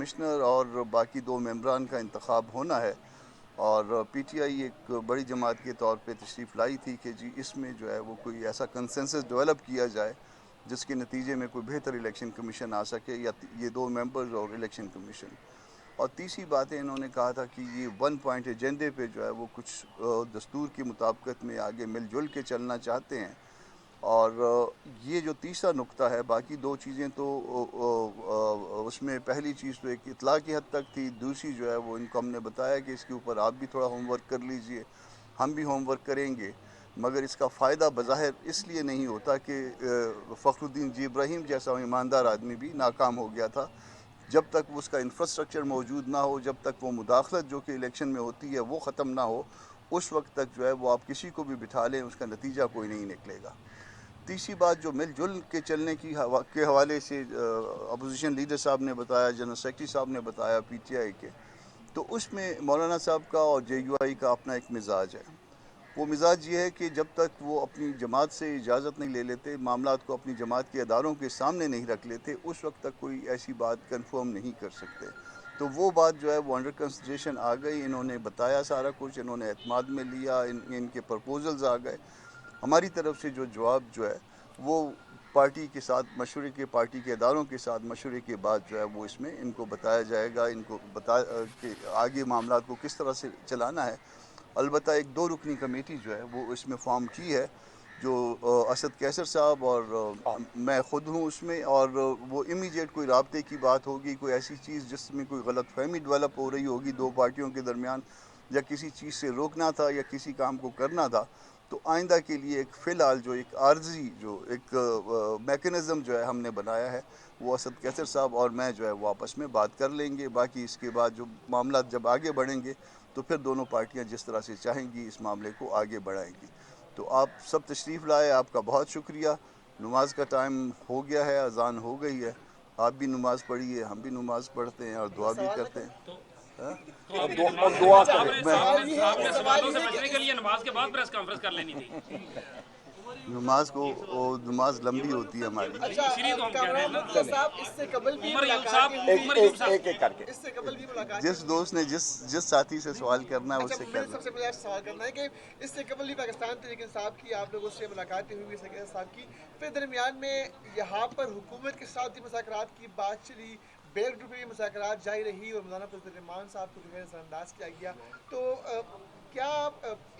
Commissioner اور باقی 2 ممبران کا انتخاب ہونا ہے، اور پی ٹی آئی ایک بڑی جماعت کے طور پہ تشریف لائی تھی کہ جی اس میں جو ہے وہ کوئی ایسا کنسنسس ڈیولپ کیا جائے جس کے نتیجے میں کوئی بہتر الیکشن کمیشن آ سکے، یا یہ 2 ممبرز اور الیکشن کمیشن۔ اور تیسری باتیں انہوں نے کہا تھا کہ یہ 1 پوائنٹ ایجنڈے پہ جو ہے وہ کچھ دستور کی مطابقت میں آگے مل جل کے چلنا چاہتے ہیں، اور یہ جو تیسرا نقطہ ہے، باقی 2 چیزیں تو اس میں پہلی چیز تو ایک اطلاع کی حد تک تھی، دوسری جو ہے وہ ان کو ہم نے بتایا کہ اس کے اوپر آپ بھی تھوڑا ہوم ورک کر لیجئے، ہم بھی ہوم ورک کریں گے، مگر اس کا فائدہ بظاہر اس لیے نہیں ہوتا کہ فخر الدین جی ابراہیم جیسا ایماندار آدمی بھی ناکام ہو گیا تھا۔ جب تک اس کا انفراسٹرکچر موجود نہ ہو، جب تک وہ مداخلت جو کہ الیکشن میں ہوتی ہے وہ ختم نہ ہو، اس وقت تک جو ہے وہ آپ کسی کو بھی بٹھا لیں اس کا نتیجہ کوئی نہیں نکلے گا۔ تیسری بات جو مل جل کے چلنے کے حوالے سے اپوزیشن لیڈر صاحب نے بتایا، جنرل سیکرٹری صاحب نے بتایا پی ٹی آئی کے، تو اس میں مولانا صاحب کا اور جے یو آئی کا اپنا ایک مزاج ہے۔ وہ مزاج یہ ہے کہ جب تک وہ اپنی جماعت سے اجازت نہیں لے لیتے، معاملات کو اپنی جماعت کے اداروں کے سامنے نہیں رکھ لیتے، اس وقت تک کوئی ایسی بات کنفرم نہیں کر سکتے۔ تو وہ بات جو ہے وہ انڈر کنسیڈریشن آ گئی، انہوں نے بتایا سارا کچھ، انہوں نے اعتماد میں لیا، ان کے پرپوزلز آ گئے۔ ہماری طرف سے جو جواب جو ہے وہ پارٹی کے ساتھ مشورے کے، پارٹی کے اداروں کے ساتھ مشورے کے بعد جو ہے وہ اس میں ان کو بتایا جائے گا، ان کو کہ آگے معاملات کو کس طرح سے چلانا ہے۔ البتہ ایک 2 رکنی کمیٹی جو ہے وہ اس میں فارم کی ہے، جو اسد کیسر صاحب اور میں خود ہوں اس میں، اور وہ امیڈیٹ کوئی رابطے کی بات ہوگی، کوئی ایسی چیز جس میں کوئی غلط فہمی ڈیولپ ہو رہی ہوگی 2 پارٹیوں کے درمیان، یا کسی چیز سے روکنا تھا یا کسی کام کو کرنا تھا، تو آئندہ کے لیے ایک فی الحال جو ایک عارضی جو ایک میکنزم جو ہے ہم نے بنایا ہے، وہ اسد کیسر صاحب اور میں جو ہے وہ آپس میں بات کر لیں گے۔ باقی اس کے بعد جو معاملات جب آگے بڑھیں گے تو پھر دونوں پارٹیاں جس طرح سے چاہیں گی اس معاملے کو آگے بڑھائیں گی۔ تو آپ سب تشریف لائے، آپ کا بہت شکریہ۔ نماز کا ٹائم ہو گیا ہے، اذان ہو گئی ہے، آپ بھی نماز پڑھیے، ہم بھی نماز پڑھتے ہیں اور دعا بھی کرتے ہیں۔ اور دعا کریں۔ آپ نے سوالوں سے بچنے کے لیے نماز کے بعد پریس کانفرنس کر لینی تھی۔ نماز لمبی ہوتی ہے ہماری۔ اچھا کامران مطلب صاحب اس سے قبل بھی ملاقات ایک کر کے اس سے قبل بھی ملاقات جس دوست نے جس ساتھی سے سوال کرنا ہے اس سے مجھے کرنا۔ سب سے پہلے سوال کرنا ہے کہ اس سے قبل بھی پاکستان تحریک انصاف کی آپ لوگوں سے ملاقاتیں ہوئی سکریٹری صاحب کی، پھر درمیان میں یہاں پر حکومت کے ساتھ بھی مذاکرات کی بات چلی، بیل گروپ میں مذاکرات جاری رہی اور مولانا فضل الرحمان صاحب کو جو ہے نظر انداز کیا گیا، تو کیا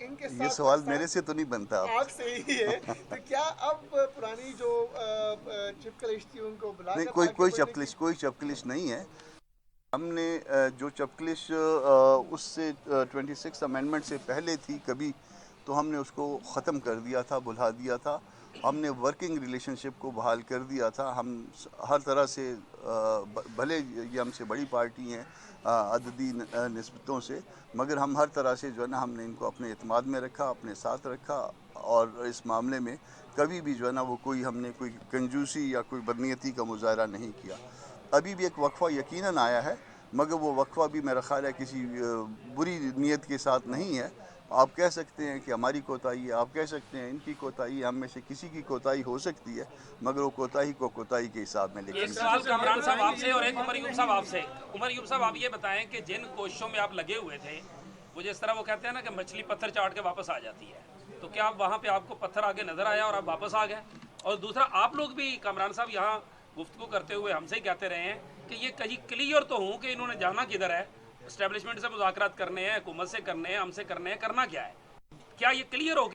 ان کے یہ ساتھ سوال میرے سے تو نہیں بنتا آپ سے ہی ہے، تو کیا اب پرانی جو چپکلش تھی ان کو بلا نہیں، کر کوئی آگے بڑھنے کی کوئی چپکلش نہیں ہے۔ ہم نے جو چپکلش اس سے 26 امینڈمنٹ سے پہلے تھی کبھی، تو ہم نے اس کو ختم کر دیا تھا، بھلا دیا تھا۔ ہم نے ورکنگ ریلیشن شپ کو بحال کر دیا تھا۔ ہم ہر طرح سے بھلے یہ ہم سے بڑی پارٹی ہیں عددی نسبتوں سے، مگر ہم ہر طرح سے جو ہے نا ہم نے ان کو اپنے اعتماد میں رکھا، اپنے ساتھ رکھا، اور اس معاملے میں کبھی بھی جو ہے نا وہ ہم نے کوئی کنجوسی یا کوئی بدنیتی کا مظاہرہ نہیں کیا۔ ابھی بھی ایک وقفہ یقیناً آیا ہے، مگر وہ وقفہ بھی میرا خیال ہے کسی بری نیت کے ساتھ نہیں ہے۔ آپ کہہ سکتے ہیں کہ ہماری کوتاہی ہے، آپ کہہ سکتے ہیں ان کی کوتاہی ہے، ہم میں سے کسی کی کوتاہی ہو سکتی ہے، مگر وہ کوتاہی کو کوتاہی کے حساب میں لے ایک کر سوال کامران صاحب آپ سے اور ایک عمر ایوب صاحب آپ سے۔ عمر ایوب صاحب آپ یہ بتائیں کہ جن کوششوں میں آپ لگے ہوئے تھے، وہ جس طرح وہ کہتے ہیں نا کہ مچھلی پتھر چاٹ کے واپس آ جاتی ہے، تو کیا آپ وہاں پہ آپ کو پتھر آگے نظر آیا اور آپ واپس آ گئے؟ اور دوسرا آپ لوگ بھی کامران صاحب یہاں گفتگو کرتے ہوئے ہم سے ہی کہتے رہے ہیں کہ یہ کہیں کلیئر تو ہوں کہ انہوں نے جانا کدھر ہے، اسٹیبلشمنٹ سے مذاکرات کرنے ہیں، حکومت سے کرنے ہیں، ہم سے کرنے ہیں، کرنا کیا ہے؟ کیا یہ کلیئر ہو